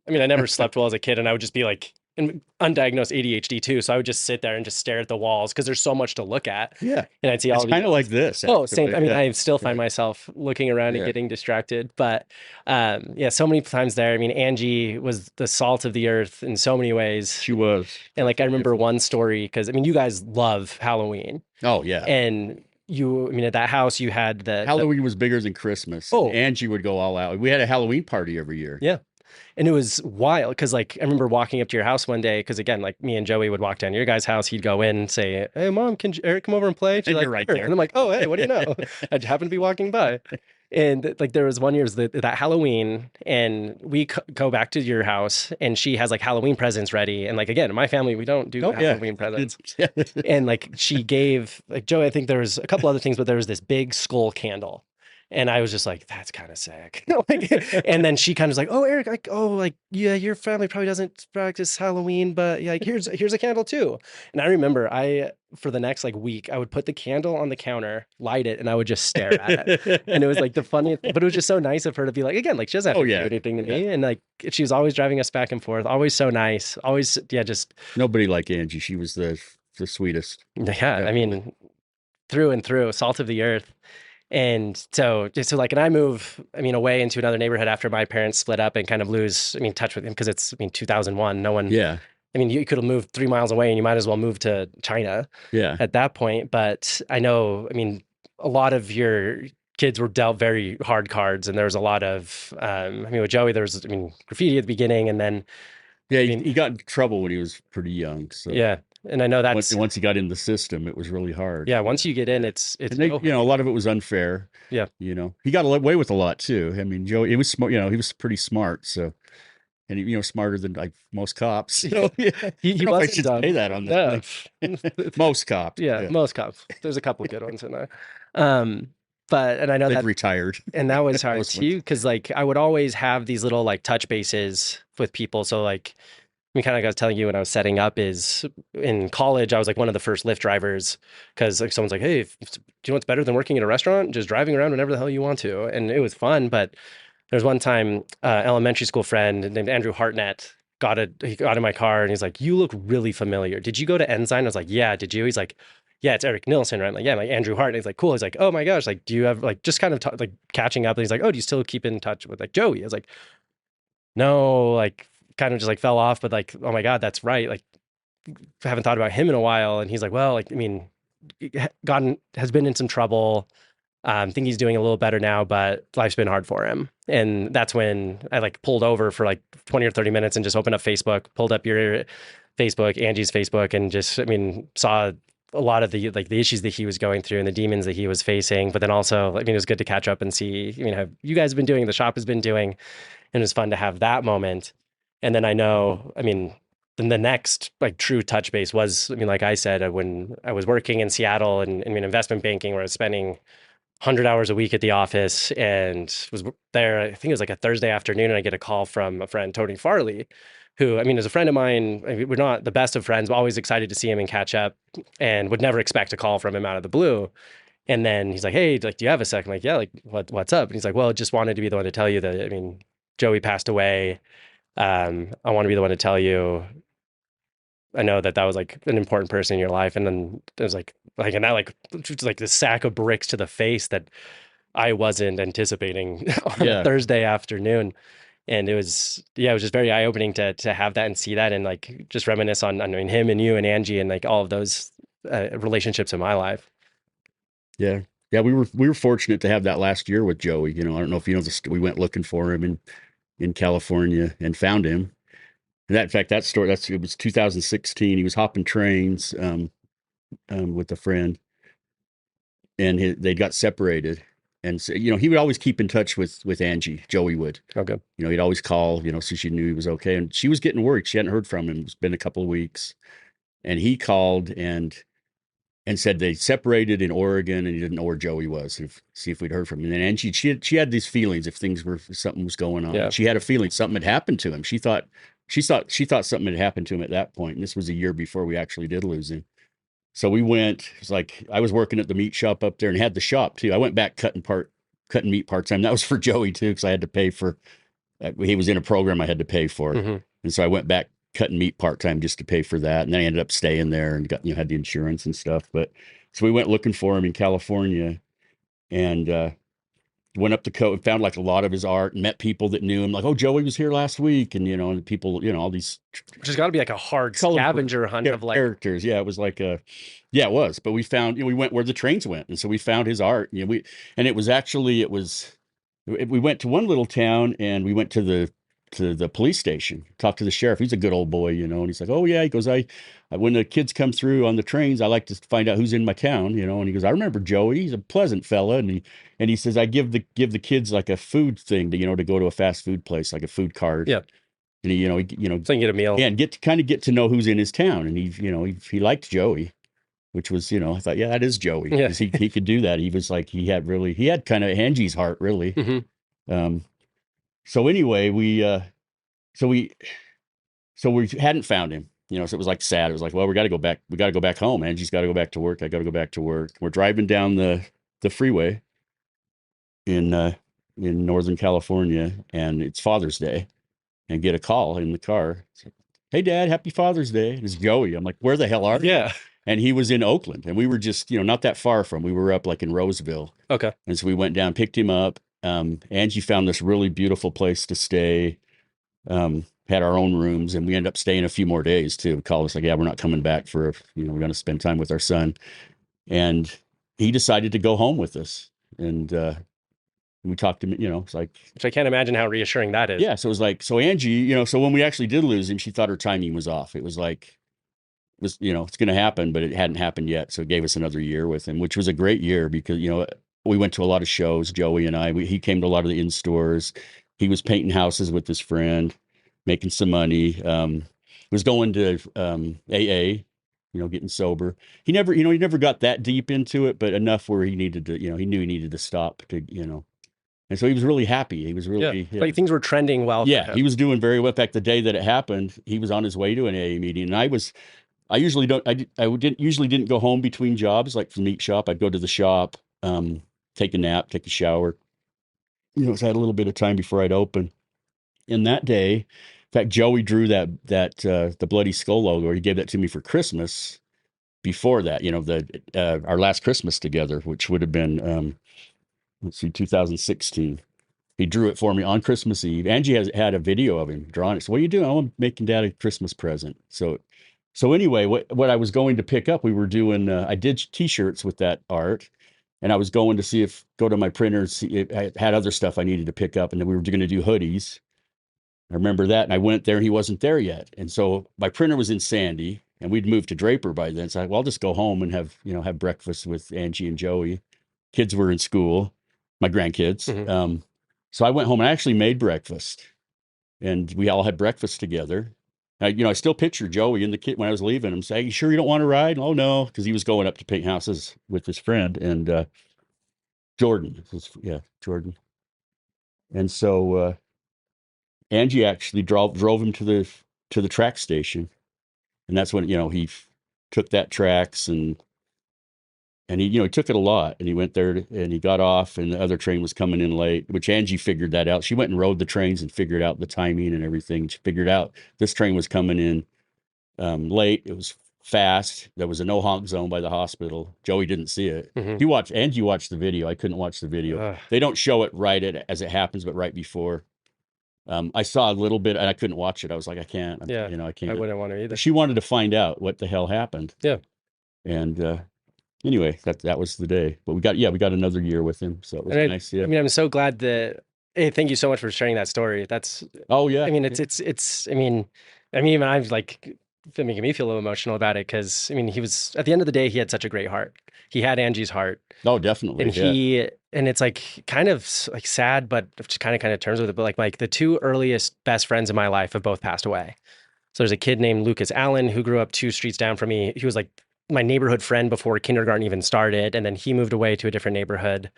never slept well as a kid, and I would just be like, and undiagnosed ADHD too, so I would just sit there and just stare at the walls because there's so much to look at. Yeah, and I'd see all it's kind of like this. Oh, same. I mean, Yeah. I still find myself looking around and Yeah. getting distracted, but yeah, so many times there. I mean, Angie was the salt of the earth in so many ways, She was. and like I remember one story because I mean, you guys love Halloween, Oh yeah. and I mean, at that house you had the Halloween was bigger than Christmas. Oh. Angie would go all out. We had a Halloween party every year. Yeah. And it was wild because, like, I remember walking up to your house one day because, again, like me and Joey would walk down to your guys' house. He'd go in and say, "Hey, Mom, can Eric come over and play?" She's And like, you're right "Sure." there. And I'm like, "Oh, hey, what do you know?" I happened to be walking by. And like there was one year that Halloween, and we go back to your house, and she has like Halloween presents ready. And like again, in my family, we don't do Halloween presents. And like she gave like Joey, I think there was a couple other things, but there was this big skull candle. And I was just like, that's kind of sick. And then she kind of was like, oh, Eric, like, oh, like, yeah, your family probably doesn't practice Halloween, but yeah, like, here's a candle too. And I remember for the next like week, I would put the candle on the counter, light it, and I would just stare at it. And it was like the funniest, but it was just so nice of her to be like, again, like she doesn't have to do anything to me. And like, she was always driving us back and forth, always so nice, always, yeah, just. Nobody like Angie. She was the sweetest. Yeah, I mean, through and through, salt of the earth. And so like, and I move, I mean, away into another neighborhood after my parents split up and kind of lose, I mean, touch with him because it's, I mean, 2001, no one, Yeah. I mean, you could have moved 3 miles away and you might as well move to China at that point. But I know, I mean, a lot of your kids were dealt very hard cards, and there was a lot of, I mean, with Joey, there was, I mean, graffiti at the beginning, and then. Yeah, he got in trouble when he was pretty young. So yeah. And I know that's once he got in the system, it was really hard. Yeah, once you get in, it's a lot of it was unfair. Yeah, he got away with a lot too. I mean, Joey, he was smart. He was pretty smart. So, and smarter than like most cops. He wasn't. I should say that on this. Most cops. Yeah, most cops. There's a couple of good ones in there. But and I know they've that retired, and that was hard too because like I would always have these little like touch bases with people. So like. I mean, kind of like I was telling you when I was setting up is in college, I was like one of the first Lyft drivers because like someone's like, hey, do you know what's better than working in a restaurant? Just driving around whenever the hell you want to. And it was fun. But there's one time elementary school friend named Andrew Hartnett he got in my car and he's like, you look really familiar. Did you go to Ensign? I was like, yeah. Did you? He's like, yeah, it's Eric Nilsson, right? I'm like, yeah, I'm like Andrew Hartnett. He's like, cool. He's like, oh my gosh, like, do you have like just kind of like catching up? And he's like, oh, do you still keep in touch with like Joey? I was like, no, like, kind of just like fell off, but like, oh my God, that's right. Like, I haven't thought about him in a while. And he's like, well, like, I mean, has been in some trouble. I think he's doing a little better now, but life's been hard for him. And that's when I like pulled over for like 20 or 30 minutes and just opened up Facebook, pulled up your Facebook, Angie's Facebook, and just, I mean, saw a lot of the issues that he was going through and the demons that he was facing. But then also, I mean, it was good to catch up and see, how you guys have been doing, the shop has been doing, and it was fun to have that moment. And then I know, I mean, then the next like true touch base was, I mean, like I said, when I was working in Seattle and in investment banking, where I was spending 100 hours a week at the office and was there, I think it was like a Thursday afternoon, and I get a call from a friend, Tony Farley, who, I mean, is a friend of mine. I mean, we're not the best of friends, but always excited to see him and catch up, and would never expect a call from him out of the blue. And then he's like, hey, like, do you have a second? I'm like, yeah, like what's up? And he's like, well, just wanted to be the one to tell you that, I mean, Joey passed away. I want to be the one to tell you. I know that was like an important person in your life. And then it was like, and that like, just like this sack of bricks to the face that I wasn't anticipating on a Thursday afternoon. And it was just very eye opening to have that and see that and like just reminisce on, I mean, him and you and Angie and like all of those relationships in my life. Yeah. Yeah. We were fortunate to have that last year with Joey. I don't know if you know we went looking for him in California and found him. And in fact, it was 2016. He was hopping trains with a friend, and they got separated. And so, he would always keep in touch with Angie. Joey would. Okay. He'd always call, so she knew he was okay. And she was getting worried. She hadn't heard from him. It's been a couple of weeks. And he called and said they separated in Oregon, and he didn't know where Joey was. See if we'd heard from him. And then Angie, she had these feelings if something was going on. Yeah. She had a feeling something had happened to him. She thought she thought something had happened to him at that point, and this was a year before we actually did lose him. So we went. It's like I was working at the meat shop up there and had the shop too. I went back cutting meat part time. That was for Joey too, because I had to pay for. He was in a program I had to pay for, and so I went back cutting meat part time just to pay for that. And then I ended up staying there and got had the insurance and stuff. But so we went looking for him in California, and went up the coast, found like a lot of his art, and met people that knew him. Like, oh, Joey was here last week, and and people, all these. Which has got to be like a hard scavenger hunt of like characters. Yeah, it was like it was. But we found, we went where the trains went, and so we found his art. And it was we went to one little town, and we went to the police station, talked to the sheriff. He's a good old boy, and he's like, oh yeah, he goes, I when the kids come through on the trains, I like to find out who's in my town, and he goes, I remember Joey, he's a pleasant fella, and he says, I give the kids like a food thing to to go to a fast food place, like a food card. Yeah. And so you can get a meal. Yeah, and get to know who's in his town. And he liked Joey, which was, I thought, yeah, that is Joey. Yeah. He could do that. He was like, he had kind of Angie's heart, really. So anyway, we hadn't found him, so it was like sad. It was like, well, we got to go back home. Angie's got to go back to work. I got to go back to work. We're driving down the freeway in Northern California, and it's Father's Day, and get a call in the car. Like, hey Dad, happy Father's Day. And it's Joey. I'm like, where the hell are you? Yeah. And he was in Oakland, and we were just, not that far from, we were up like in Roseville. Okay. And so we went down, picked him up. Angie found this really beautiful place to stay. Had our own rooms, and we ended up staying a few more days too. Called us like, yeah, we're not coming back we're going to spend time with our son. And he decided to go home with us. And, we talked to him, it's like, which I can't imagine how reassuring that is. Yeah. So it was like, so Angie, so when we actually did lose him, she thought her timing was off. It was like, it's going to happen, but it hadn't happened yet. So it gave us another year with him, which was a great year because, we went to a lot of shows, Joey and I. He came to a lot of the in-stores. He was painting houses with his friend, making some money. Was going to AA, getting sober. He never got that deep into it, but enough where he needed to, he knew he needed to stop to, And so he was really happy. He was really like things were trending well. Yeah, he was doing very well. In fact, the day that it happened, he was on his way to an AA meeting, and I usually didn't go home between jobs, like from the meat shop. I'd go to the shop, take a nap, take a shower. So I had a little bit of time before I'd open. And that day, in fact, Joey drew that the Bloody Skull logo. He gave that to me for Christmas. Before that, our last Christmas together, which would have been 2016. He drew it for me on Christmas Eve. Angie had a video of him drawing it. So what are you doing? I'm making Dad a Christmas present. So anyway, what I was going to pick up, we were doing, I did T-shirts with that art, and I was going to go to my printer and see if I had other stuff I needed to pick up, and then we were going to do hoodies. I remember that, and I went there, and he wasn't there yet. And so my printer was in Sandy, and we'd moved to Draper by then. So I'll just go home and have breakfast with Angie and Joey. Kids were in school, my grandkids. So I went home and I actually made breakfast, and we all had breakfast together. I still picture Joey in the kit when I was leaving him saying, "You sure you don't want to ride?" "Oh no," because he was going up to paint houses with his friend and Jordan. Jordan. And so Angie actually drove him to the track station, and that's when he took that tracks and he took it a lot, and he went there and he got off, and the other train was coming in late, which Angie figured that out. She went and rode the trains and figured out the timing and everything. She figured out this train was coming in late. It was fast. There was a no honk zone by the hospital. Joey didn't see it. Angie watched the video. I couldn't watch the video. They don't show it right as it happens, but right before. I saw a little bit and I couldn't watch it. I was like, I can't. I can't. I wouldn't want to either. She wanted to find out what the hell happened. Yeah. And anyway, that was the day. But we got another year with him, so it was nice. Yeah. I mean, I'm so glad that. Hey, thank you so much for sharing that story. That's. Oh yeah. I mean, it's. I mean, even I've like been making me feel a little emotional about it because he was at the end of the day he had such a great heart. He had Angie's heart. Oh, definitely. And it's like kind of like sad, but just kind of terms with it. But like the two earliest best friends in my life have both passed away. So there's a kid named Lucas Allen who grew up 2 streets down from me. He was like my neighborhood friend before kindergarten even started. And then he moved away to a different neighborhood.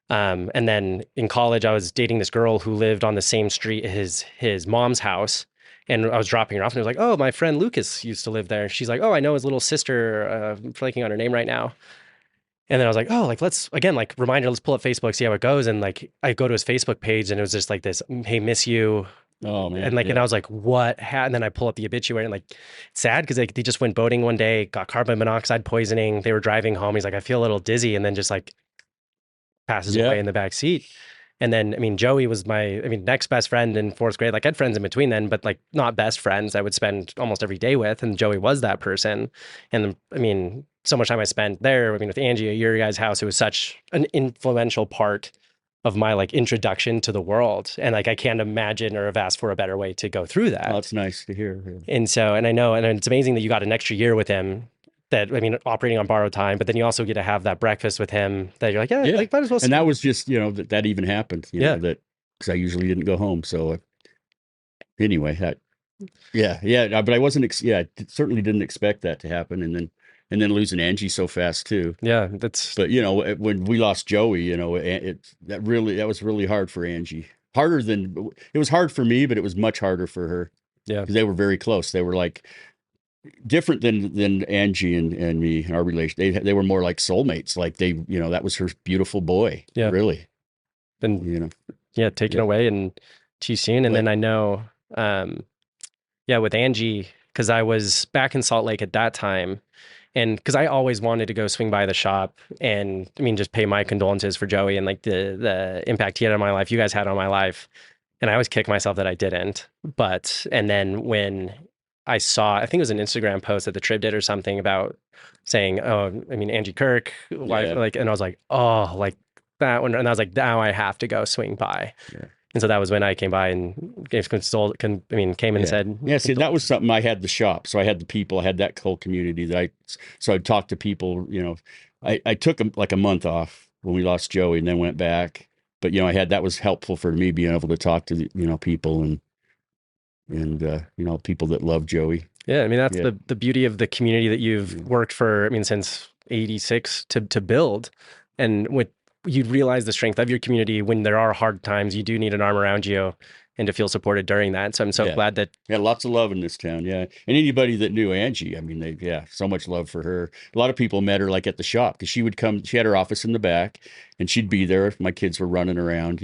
And then in college, I was dating this girl who lived on the same street as his mom's house. And I was dropping her off, and it was like, oh, my friend Lucas used to live there. She's like, oh, I know his little sister. I'm flaking on her name right now. And then I was like, oh, like, let's, again, like, reminder, let's pull up Facebook, see how it goes. And like, I go to his Facebook page, and it was just like this, hey, miss you. Oh man. And like, and I was like, what? And then I pull up the obituary, and like, it's sad because like, they just went boating one day, got carbon monoxide poisoning. They were driving home. He's like, I feel a little dizzy, and then just like passes away in the back seat. And then, I mean, Joey was my, next best friend in fourth grade. Like, I had friends in between then, but like not best friends I would spend almost every day with. And Joey was that person. And I mean, so much time I spent there, with Angie at your guys' house, it was such an influential part of my like introduction to the world. And like, I can't imagine or have asked for a better way to go through that. Oh, that's nice to hear. Yeah. And so, and I know, and it's amazing that you got an extra year with him. That, operating on borrowed time, but then you also get to have that breakfast with him that you're like, like, might as well. And that was just, that even happened, know, that because I usually didn't go home. So anyway, but I wasn't, certainly didn't expect that to happen. And then losing Angie so fast too. Yeah. But when we lost Joey, that was really hard for Angie. It was hard for me, but it was much harder for her. Yeah. Because they were very close. They were like, different than Angie and me, our relation. They were more like soulmates. Like they, that was her beautiful boy. Yeah. Really. Then, taken away and too soon. And then I know, with Angie, because I was back in Salt Lake at that time. And because I always wanted to go swing by the shop and just pay my condolences for Joey and like the impact he had on my life, you guys had on my life. And I always kick myself that I didn't. And then when I think it was an Instagram post that the Trib did or something about saying, oh, Angie Kirk, wife, like, and I was like, oh, like that one. And I was like, now I have to go swing by. Yeah. And so that was when I came by and came and said, yeah, see, that was something. I had the shop. So I had the people, I had that whole community so I'd talk to people, I took like a month off when we lost Joey and then went back. But, that was helpful for me being able to talk to, people and people that love Joey. Yeah. That's the beauty of the community that you've worked for, since 86 to build. And you realize the strength of your community when there are hard times, you do need an arm around you and to feel supported during that. So I'm so glad that. Yeah. Lots of love in this town. Yeah. And anybody that knew Angie, so much love for her. A lot of people met her like at the shop because she would come, she had her office in the back and she'd be there if my kids were running around,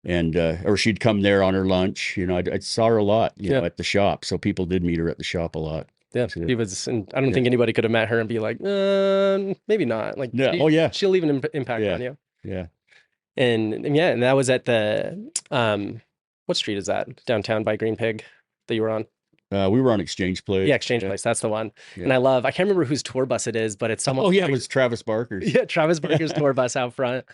and or she'd come there on her lunch. I saw her a lot, at the shop. So people did meet her at the shop a lot. Yeah, she was, and I don't think anybody could have met her and be like, maybe not. Like, she'll leave an impact on you. Yeah, and that was at the what street is that downtown by Green Pig that you were on? We were on Exchange Place. Yeah, Exchange Place. That's the one. Yeah. And I can't remember whose tour bus it is, but it's someone. Oh yeah, it was Travis Barker's. Yeah, Travis Barker's tour bus out front.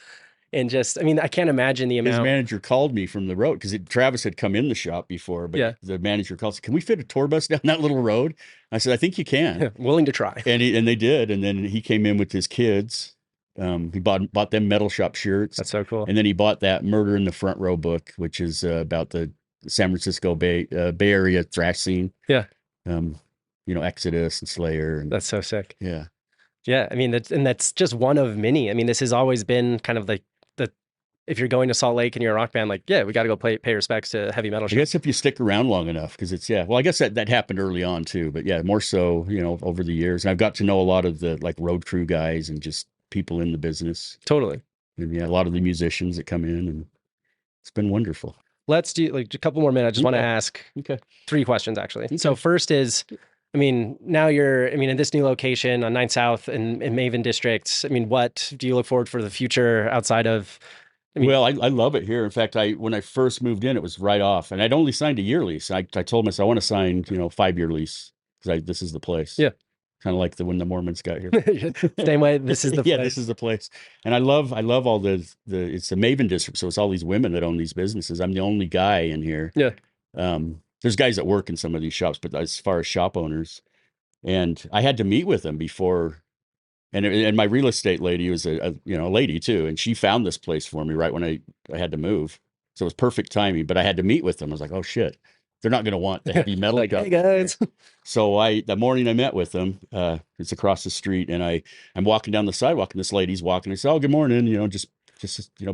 And just, I can't imagine the amount. His manager called me from the road because Travis had come in the shop before, but the manager called, said, can we fit a tour bus down that little road? I said, I think you can. Willing to try. And they did. And then he came in with his kids. He bought them metal shop shirts. That's so cool. And then he bought that Murder in the Front Row book, which is about the San Francisco Bay Area thrash scene. Yeah. Exodus and Slayer. And, that's so sick. Yeah. Yeah. That's just one of many. This has always been kind of like, if you're going to Salt Lake and you're a rock band, like, we got to go pay respects to heavy metal. I guess if you stick around long enough, because it's, I guess that happened early on too, but more so, over the years. And I've got to know a lot of the like road crew guys and just people in the business. Totally. And a lot of the musicians that come in, and it's been wonderful. Let's do like a couple more minutes. I just want to ask 3 questions actually. Okay. So first is, now you're, in this new location on 9th South in Maven District. What do you look forward for the future outside of? Well, I love it here. In fact, when I first moved in, it was right off, and I'd only signed a year lease. I told myself I want to sign, 5-year lease because this is the place. Yeah, kind of like when the Mormons got here. Same way. This is the place. This is the place. And I love all it's the Maven District, so it's all these women that own these businesses. I'm the only guy in here. Yeah. There's guys that work in some of these shops, but as far as shop owners, and I had to meet with them before. And my real estate lady was a lady too, and she found this place for me right when I had to move, so it was perfect timing. But I had to meet with them. I was like, oh shit, they're not going to want the heavy metal. Like, hey guys. So the morning I met with them, it's across the street, and I'm walking down the sidewalk, and this lady's walking. I said, oh, good morning, just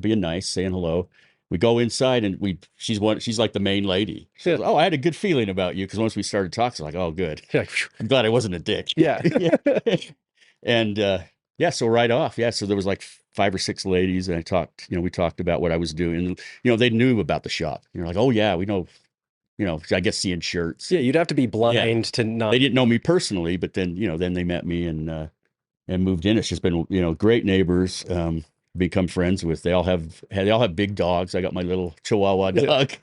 being nice, saying hello, we go inside and she's like the main lady. She goes, "Oh, I had a good feeling about you." Because once we started talking, like, "Oh, good. I'm glad I wasn't a dick." Yeah. And so right off, so there was like 5 or 6 ladies, and we talked about what I was doing. They knew about the shop. You're like, "Oh yeah, we know." I guess seeing shirts. Yeah, you'd have to be blind to not. They didn't know me personally, but then then they met me and moved in. It's just been great neighbors. Become friends with. They all have big dogs. I got my little Chihuahua dog,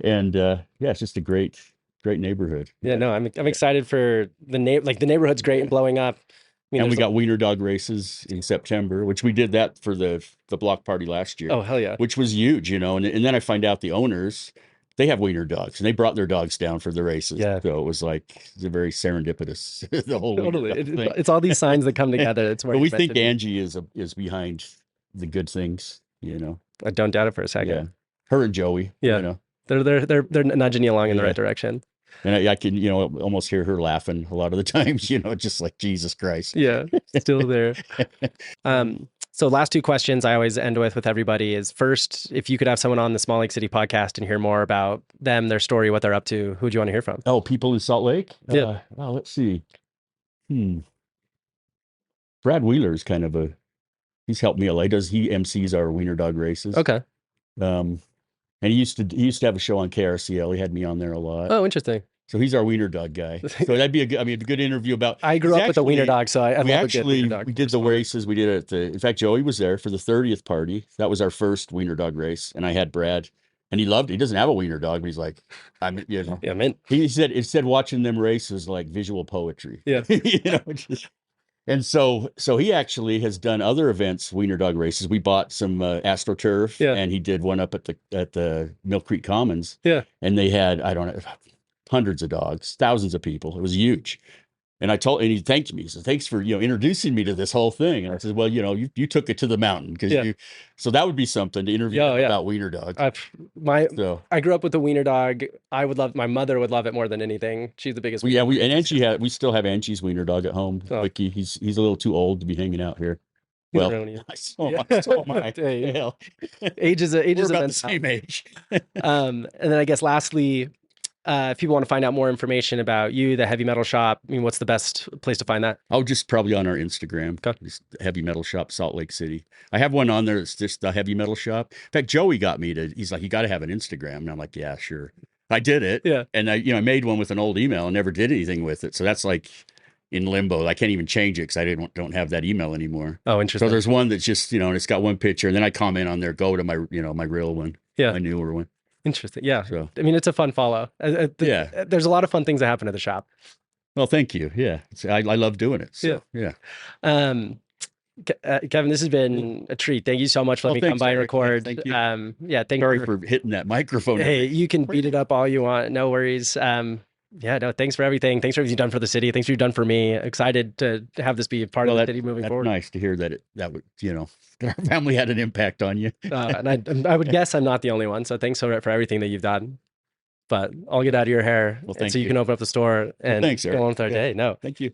and it's just a great neighborhood. Yeah, no, I'm excited for the neighborhood's great and blowing up. And we got wiener dog races in September, which we did that for the block party last year. Oh hell yeah! Which was huge, and then I find out the owners, they have wiener dogs, and they brought their dogs down for the races. Yeah. So it was a very serendipitous, the whole totally. It's all these signs that come together. It's where but we think Angie is behind the good things, I don't doubt it for a second. Yeah. Her and Joey. Yeah. They're nudging you along in the right direction. And I can, almost hear her laughing a lot of the times, just like, Jesus Christ. Yeah, still there. So last 2 questions I always end with everybody is, first, if you could have someone on the Small Lake City podcast and hear more about them, their story, what they're up to, who would you want to hear from? Oh, people in Salt Lake? Yeah. Well, let's see. Brad Wheeler's kind of he's helped me a lot. He MCs our wiener dog races. Okay. And he used to have a show on KRCL. He had me on there a lot. Oh, interesting. So he's our wiener dog guy. So that'd be a good interview about. I grew up with a wiener dog, so I love a good wiener dog. We did the races. We did it in fact, Joey was there for the 30th party. That was our first wiener dog race, and I had Brad, and he loved it. He doesn't have a wiener dog, but he's like, Yeah, man. He said watching them race was like visual poetry. Yeah. And so he actually has done other events, wiener dog races. We bought some AstroTurf, and he did one up at the Mill Creek Commons. Yeah. And they had, I don't know, hundreds of dogs, thousands of people. It was huge. And he thanked me. He said, "Thanks for, introducing me to this whole thing." And I said, "Well, you took it to the mountain so that would be something to interview about wiener dogs." I grew up with a wiener dog. My mother would love it more than anything. She's the biggest. We still have Angie's wiener dog at home. Oh. Wiki, he's a little too old to be hanging out here. Well, so am I. Age is We're about the same age. And then I guess lastly, if people want to find out more information about you, the Heavy Metal Shop, what's the best place to find that? Oh, just probably on our Instagram. Okay. Just Heavy Metal Shop, Salt Lake City. I have one on there that's just the Heavy Metal Shop. In fact, Joey got me he's like, "You got to have an Instagram." And I'm like, "Yeah, sure." I did it. Yeah. And I made one with an old email and never did anything with it. So that's like in limbo. I can't even change it because I don't have that email anymore. Oh, interesting. So there's one that's just, and it's got one picture, and then I comment on there, go to my, my real one. Yeah. My newer one. Interesting. Yeah. So, it's a fun follow. There's a lot of fun things that happen at the shop. Well, thank you. Yeah. I love doing it. So, yeah. Kevin, this has been a treat. Thank you so much for letting me come by and record. Thank you. Sorry for hitting that microphone. Hey, you can beat it up all you want. No worries. Thanks for everything. Thanks for everything you've done for the city. Thanks for you've done for me. Excited to have this be a part of the city moving forward. Nice to hear that would, that our family had an impact on you. And I would guess I'm not the only one. So thanks for everything that you've done. But I'll get out of your hair so you can open up the store and go on with our day. No, thank you.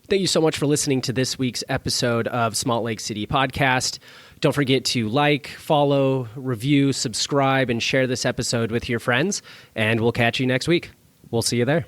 Thank you so much for listening to this week's episode of Small Lake City Podcast. Don't forget to like, follow, review, subscribe, and share this episode with your friends. And we'll catch you next week. We'll see you there.